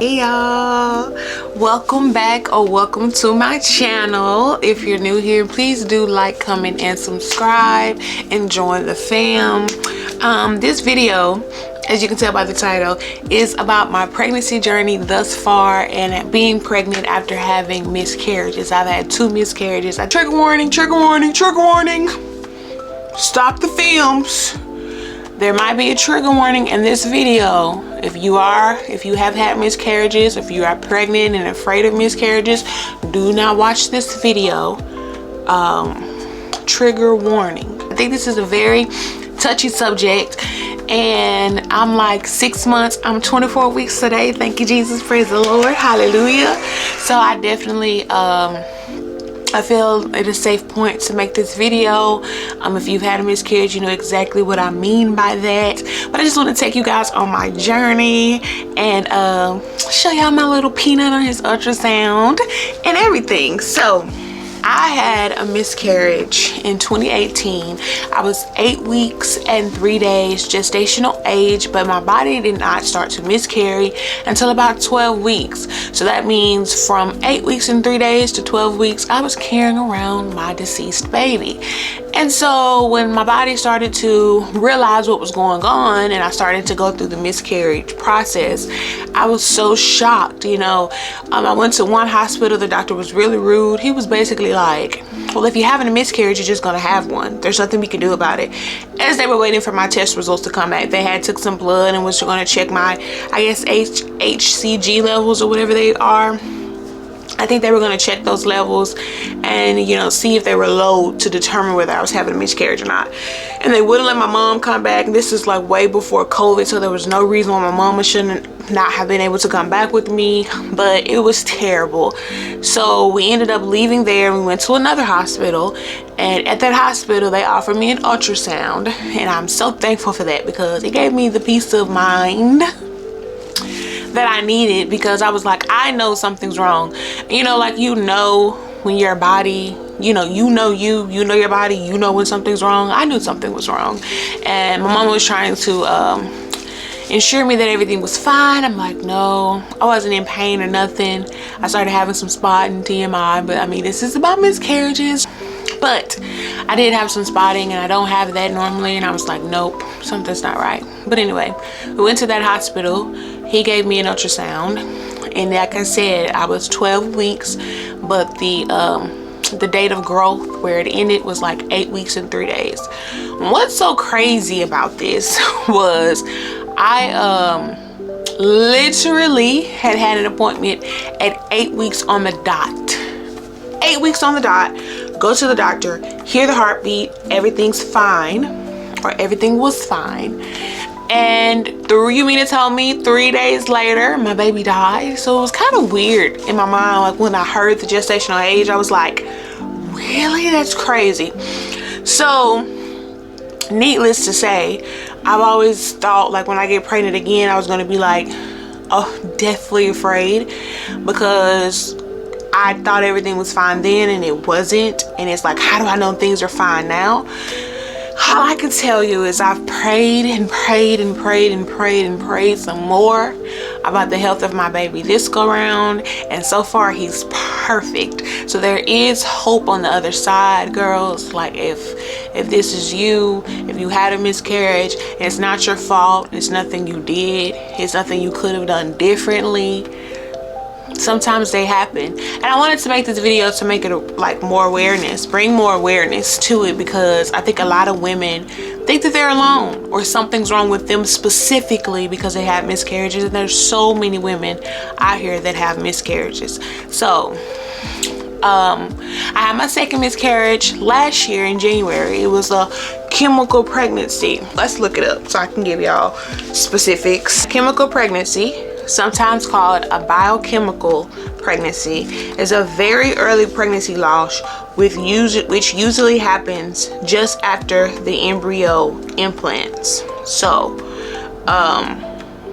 Hey y'all, welcome back or welcome to my channel. If you're new here, please do like, comment, and subscribe and join the fam. This video, as you can tell by the title, is about my pregnancy journey thus far and being pregnant after having miscarriages. I've had 2 miscarriages. Trigger warning, trigger warning, trigger warning. Stop the films. There might be a trigger warning in this video. If you have had miscarriages, if you are pregnant and afraid of miscarriages, do not watch this video. Trigger warning. I think this is a very touchy subject, and I'm like 6 months, I'm 24 weeks today. Thank you, Jesus. Praise the Lord. Hallelujah. So I definitely I feel it a safe point to make this video. If you've had a miscarriage, you know exactly what I mean by that. But I just want to take you guys on my journey and show y'all my little peanut on his ultrasound and everything. So I had a miscarriage in 2018. I was 8 weeks and 3 days gestational age, but my body did not start to miscarry until about 12 weeks. So that means from 8 weeks and 3 days to 12 weeks, I was carrying around my deceased baby. And so when my body started to realize what was going on and I started to go through the miscarriage process, I was so shocked. You know, I went to one hospital. The doctor was really rude. He was basically like, well, if you're having a miscarriage, you're just gonna have one. There's nothing we can do about it. As they were waiting for my test results to come back, they had took some blood and was gonna check my, I guess, HCG levels or whatever they are. I think they were going to check those levels and, you know, see if they were low to determine whether I was having a miscarriage or not. And they wouldn't let my mom come back. And this is like way before COVID, so there was no reason why my mama shouldn't not have been able to come back with me. But it was terrible. So we ended up leaving there and we went to another hospital. And at that hospital, they offered me an ultrasound. And I'm so thankful for that because it gave me the peace of mind that I needed, because I was like, I know something's wrong. You know, like, you know when your body, you know your body, you know when something's wrong. I knew something was wrong, and my mom was trying to ensure me that everything was fine. I'm like, no, I wasn't in pain or nothing. I started having some spotting, TMI, but I mean, this is about miscarriages. But I did have some spotting and I don't have that normally, and I was like, nope, something's not right. But anyway, we went to that hospital. He gave me an ultrasound, and like I said, I was 12 weeks, but the date of growth where it ended was like 8 weeks and 3 days. What's so crazy about this was I literally had an appointment at 8 weeks on the dot. 8 weeks on the dot. Go to the doctor, hear the heartbeat, everything's fine, or everything was fine. And you mean to tell me 3 days later, my baby died? So it was kind of weird in my mind. Like, when I heard the gestational age, I was like, really? That's crazy. So, needless to say, I've always thought, like, when I get pregnant again, I was going to be like, oh, deathly afraid, because I thought everything was fine then and it wasn't. And it's like, how do I know things are fine now? All I can tell you is I've prayed and prayed and prayed and prayed and prayed some more about the health of my baby this go round, and so far he's perfect. So there is hope on the other side, girls. Like, if this is you, if you had a miscarriage, it's not your fault, it's nothing you did, it's nothing you could have done differently. Sometimes they happen, and I wanted to make this video to make it like more awareness, bring more awareness to it, because I think a lot of women think that they're alone or something's wrong with them specifically because they have miscarriages, and there's so many women out here that have miscarriages. So I had my second miscarriage last year in January. It was a chemical pregnancy. Let's look it up so I can give y'all specifics. Chemical pregnancy, sometimes called a biochemical pregnancy, is a very early pregnancy loss which usually happens just after the embryo implants. So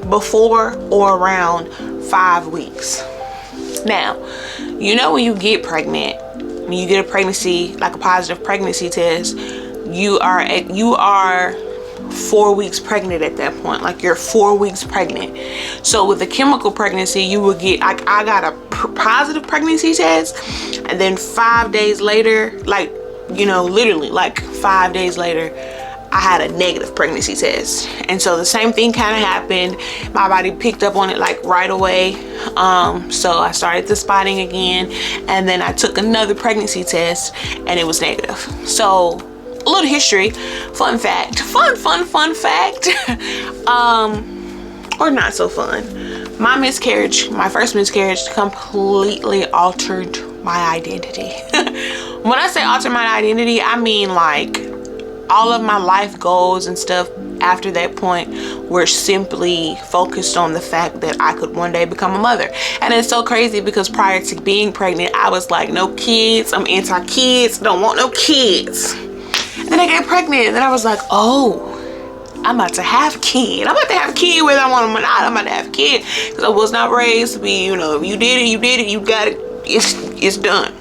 before or around 5 weeks. Now, you know, when you get pregnant, when you get a pregnancy, like a positive pregnancy test, you are 4 weeks pregnant at that point. Like, you're 4 weeks pregnant. So with a chemical pregnancy, you would get, I got a positive pregnancy test, and then 5 days later, like, you know, literally like 5 days later, I had a negative pregnancy test. And so the same thing kind of happened. My body picked up on it like right away. So I started the spotting again, and then I took another pregnancy test and it was negative. So a little history, fun fact, fun fact, or not so fun. My miscarriage, my first miscarriage, completely altered my identity. When I say altered my identity, I mean like all of my life goals and stuff after that point were simply focused on the fact that I could one day become a mother. And it's so crazy because prior to being pregnant, I was like, no kids, I'm anti-kids, don't want no kids. And then I get pregnant, and then I was like, oh, I'm about to have a kid. I'm about to have a kid whether I want them or not. I'm about to have a kid, because I was not raised to be, you know, if you did it, you did it, you got it, it's done.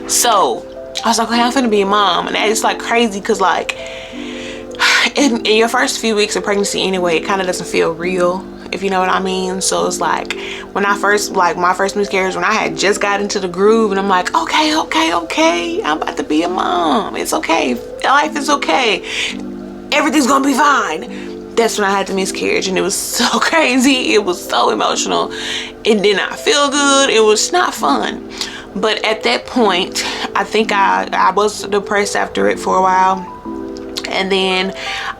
So I was like, okay, I'm finna be a mom. And it's like crazy because like in your first few weeks of pregnancy anyway, it kind of doesn't feel real, if you know what I mean. So it's like when I first, like my first miscarriage, when I had just got into the groove, and I'm like, okay, I'm about to be a mom, it's okay, life is okay, everything's gonna be fine. That's when I had the miscarriage, and it was so crazy, it was so emotional, it did not feel good, it was not fun. But at that point, I think I was depressed after it for a while. And then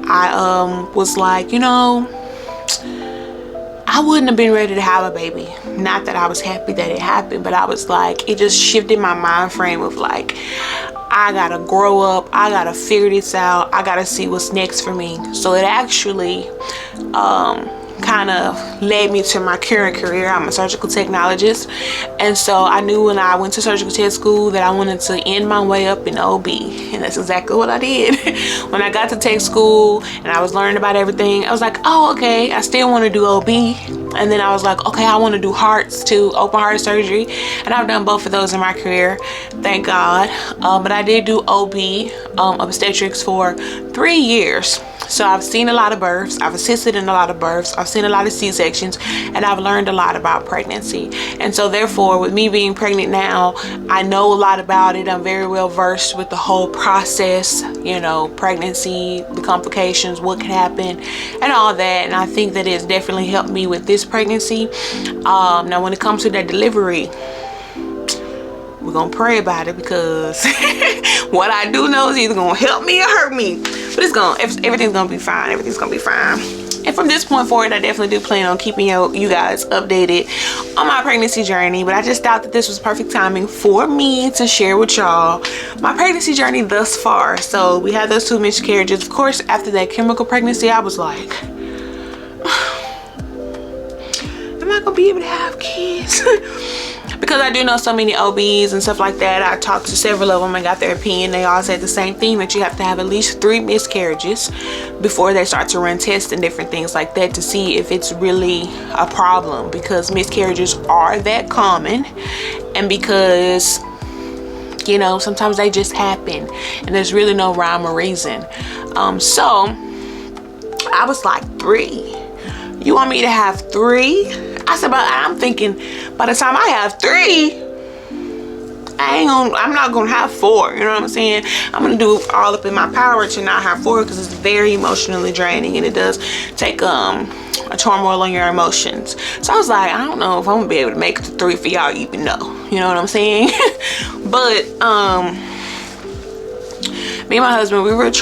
I was like, you know, I wouldn't have been ready to have a baby. Not that I was happy that it happened, but I was like, it just shifted my mind frame of like, I gotta grow up, I gotta figure this out, I gotta see what's next for me. So it actually kind of led me to my current career. I'm a surgical technologist, and so I knew when I went to surgical tech school that I wanted to end my way up in OB, and that's exactly what I did. When I got to tech school and I was learning about everything, I was like, oh, okay, I still want to do OB. And then I was like, okay, I want to do hearts too, open heart surgery, and I've done both of those in my career, thank God. But I did do OB, obstetrics, for 3 years. So I've seen a lot of births, I've assisted in a lot of births, I've seen a lot of C-sections, and I've learned a lot about pregnancy. And so therefore, with me being pregnant now, I know a lot about it. I'm very well versed with the whole process, you know, pregnancy, the complications, what can happen, and all that. And I think that it's definitely helped me with this pregnancy. Now when it comes to that delivery, we're gonna pray about it, because what I do know is either gonna help me or hurt me, but everything's gonna be fine. Everything's gonna be fine. And from this point forward, I definitely do plan on keeping you guys updated on my pregnancy journey. But I just thought that this was perfect timing for me to share with y'all my pregnancy journey thus far. So we had those 2 miscarriages. Of course, after that chemical pregnancy, I was like, I'm not gonna be able to have kids. Because I do know so many OBs and stuff like that. I talked to several of them and got their opinion. They all said the same thing, that you have to have at least 3 miscarriages before they start to run tests and different things like that to see if it's really a problem, because miscarriages are that common, and because, you know, sometimes they just happen and there's really no rhyme or reason. So I was like, 3? You want me to have 3? I said, but I'm thinking by the time I have 3, I'm not gonna have 4. You know what I'm saying? I'm gonna do all up in my power to not have 4, because it's very emotionally draining, and it does take a turmoil on your emotions. So I was like, I don't know if I'm gonna be able to make it to 3 for y'all even know. You know what I'm saying? But me and my husband, we weren't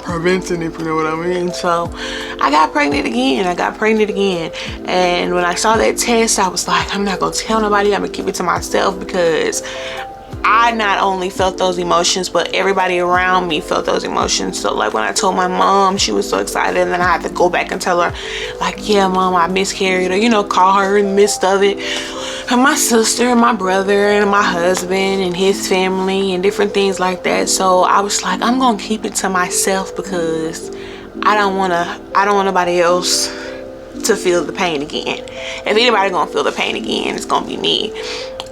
preventing, if you know what I mean. So I got pregnant again. And when I saw that test, I was like, I'm not gonna tell nobody, I'm gonna keep it to myself, because I not only felt those emotions, but everybody around me felt those emotions. So like when I told my mom, she was so excited, and then I had to go back and tell her, like, yeah, Mom, I miscarried, or, you know, call her in the midst of it. And my sister and my brother and my husband and his family and different things like that. So I was like, I'm gonna keep it to myself, because I don't want nobody else to feel the pain again. If anybody gonna feel the pain again, it's gonna be me,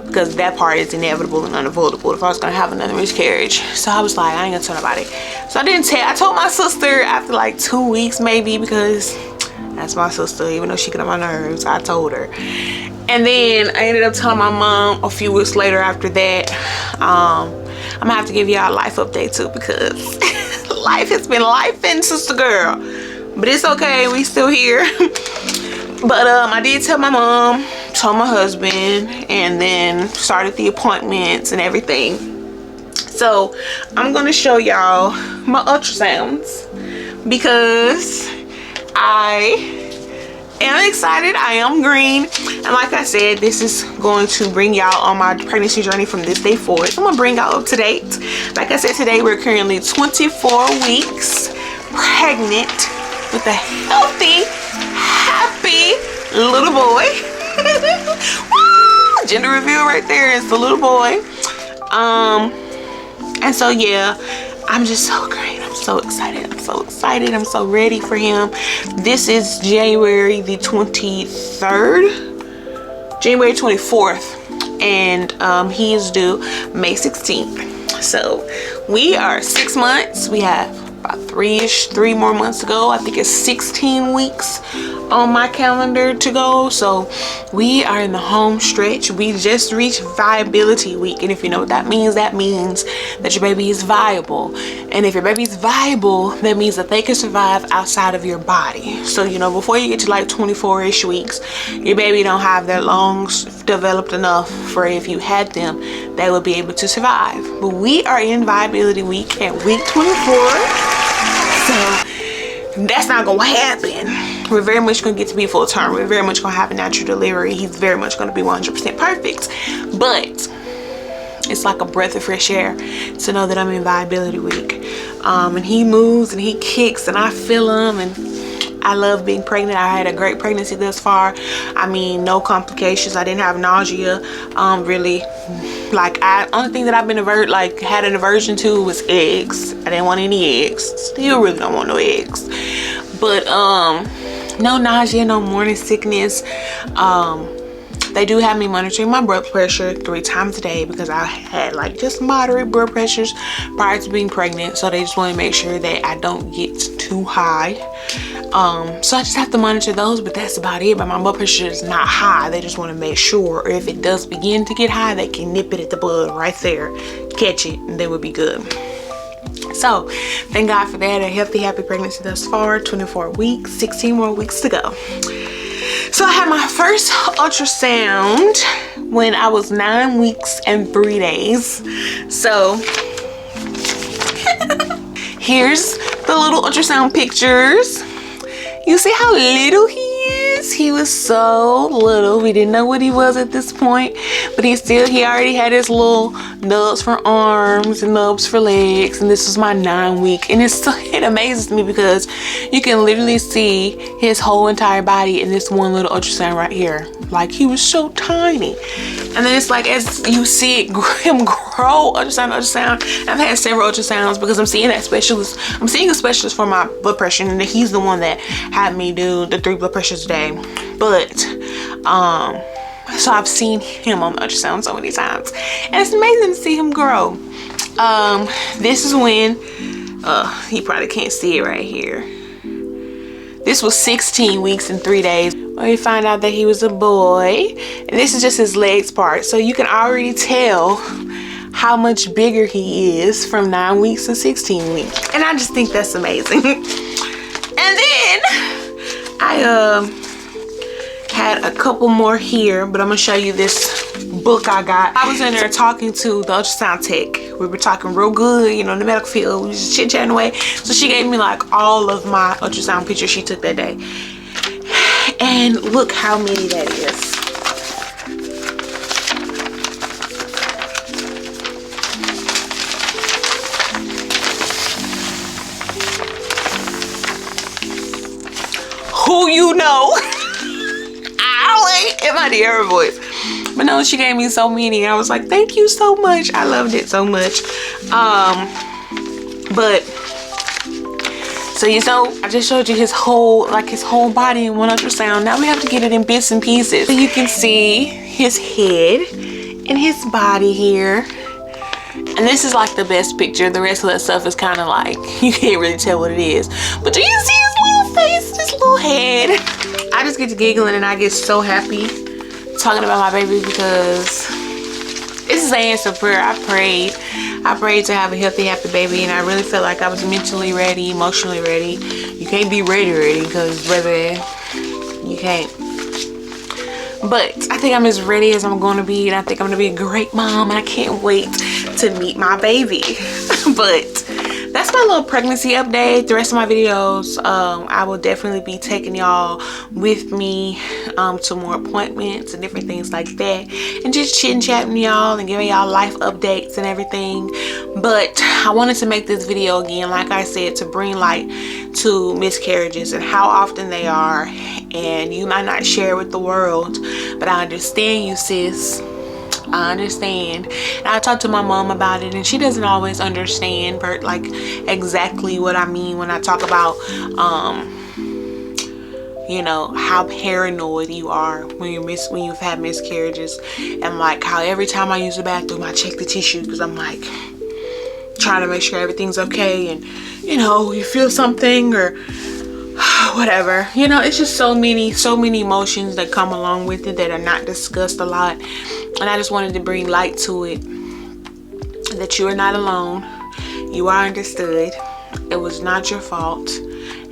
because that part is inevitable and unavoidable if I was gonna have another miscarriage. So I was like, I ain't gonna tell nobody. So I didn't tell. I told my sister after like 2 weeks maybe, because that's my sister, even though she get on my nerves. I told her. And then I ended up telling my mom a few weeks later after that. I'm gonna have to give y'all a life update too, because life has been life and sister girl. But it's okay, we still here. But I did tell my mom, told my husband, and then started the appointments and everything. So I'm gonna show y'all my ultrasounds, because I am excited. I am green, and like I said, this is going to bring y'all on my pregnancy journey from this day forward. So I'm gonna bring y'all up to date. Like I said, today we're currently 24 weeks pregnant with a healthy, happy little boy. Woo! Gender reveal right there is the little boy. And so yeah, I'm just so great. I'm so excited. I'm so excited. I'm so ready for him. This is January the 23rd, January 24th, and he is due May 16th. So we are 6 months. We have about three more months to go. I think it's 16 weeks on my calendar to go. So we are in the home stretch. We just reached viability week, and if you know what that means that your baby is viable. And if your baby is viable, that means that they can survive outside of your body. So you know, before you get to like 24-ish weeks, your baby don't have their lungs developed enough for, if you had them, they would be able to survive. But we are in viability week at week 24. So that's not gonna happen. We're very much gonna get to be full term. We're very much gonna have a natural delivery. He's very much gonna be 100% perfect. But it's like a breath of fresh air to know that I'm in viability week. And he moves and he kicks and I feel him, and I love being pregnant. I had a great pregnancy thus far. I mean, no complications. I didn't have nausea. Really, like, only thing that I've been had an aversion to was eggs. I didn't want any eggs. Still really don't want no eggs. But no nausea, no morning sickness. They do have me monitoring my blood pressure 3 times a day, because I had like just moderate blood pressures prior to being pregnant. So they just want to make sure that I don't get too high. So I just have to monitor those, but that's about it. But my blood pressure is not high. They just want to make sure, or if it does begin to get high, they can nip it at the bud right there, catch it, and they would be good. So thank God for that. A healthy, happy pregnancy thus far. 24 weeks, 16 more weeks to go. So I had my first ultrasound when I was 9 weeks and 3 days. So here's the little ultrasound pictures. You see how little he is? He was so little. We didn't know what he was at this point, but he already had his little nubs for arms and nubs for legs, and this was my 9 week. And it amazes me because you can literally see his whole entire body in this one little ultrasound right here. Like, he was so tiny. And then it's like, as you see him grow, ultrasound. I've had several ultrasounds because I'm seeing a specialist for my blood pressure, and he's the one that had me do the 3 blood pressures a day. But so I've seen him on the ultrasound so many times, and it's amazing to see him grow. This is when you probably can't see it right here. This was 16 weeks and 3 days. We find out that he was a boy, and this is just his legs part. So you can already tell how much bigger he is from 9 weeks to 16 weeks. And I just think that's amazing. And then I had a couple more here, but I'm gonna show you this book I got. I was in there talking to the ultrasound tech. We were talking real good, you know, in the medical field. We was just chit-chatting away. So she gave me like all of my ultrasound pictures she took that day. And look how many that is. Who you know? Ow, in my dear voice. But no, she gave me so many. I was like, thank you so much. I loved it so much. But So you know, I just showed you his whole body in one ultrasound. Now we have to get it in bits and pieces. So you can see his head and his body here. And this is like the best picture. The rest of that stuff is kind of like, you can't really tell what it is. But do you see his little face, his little head? I just get to giggling and I get so happy talking about my baby because this is an answer prayer. I prayed to have a healthy, happy baby, and I really felt like I was mentally ready, emotionally ready. You can't be ready because, baby, you can't. But I think I'm as ready as I'm going to be, and I think I'm going to be a great mom, and I can't wait to meet my baby. But that's my little pregnancy update. The rest of my videos, I will definitely be taking y'all with me to more appointments and different things like that, and just chit chatting y'all and giving y'all life updates and everything. But I wanted to make this video again, like I said, to bring light to miscarriages and how often they are. And you might not share with the world, but I understand you, sis. I understand. And I talked to my mom about it, and she doesn't always understand like exactly what I mean when I talk about you know, how paranoid you are when you've had miscarriages, and like how every time I use the bathroom I check the tissue because I'm like trying to make sure everything's okay, and you know, you feel something or whatever, you know. It's just so many emotions that come along with it that are not discussed a lot. And I just wanted to bring light to it, that you are not alone. You are understood. It was not your fault.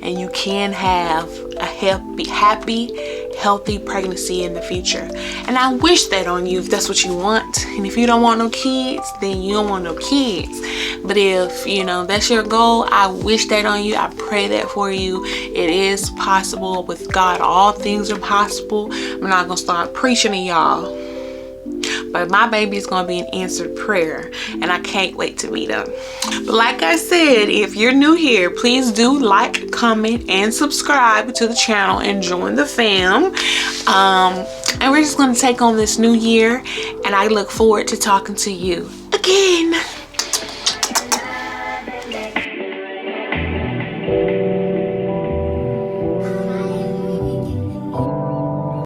And you can have a happy, healthy pregnancy in the future. And I wish that on you if that's what you want. And if you don't want no kids, then you don't want no kids. But if, you know, that's your goal, I wish that on you. I pray that for you. It is possible. With God, all things are possible. I'm not going to start preaching to y'all. But my baby is going to be an answered prayer, and I can't wait to meet him. But like I said, if you're new here, please do like, comment, and subscribe to the channel and join the fam. And we're just going to take on this new year, and I look forward to talking to you again.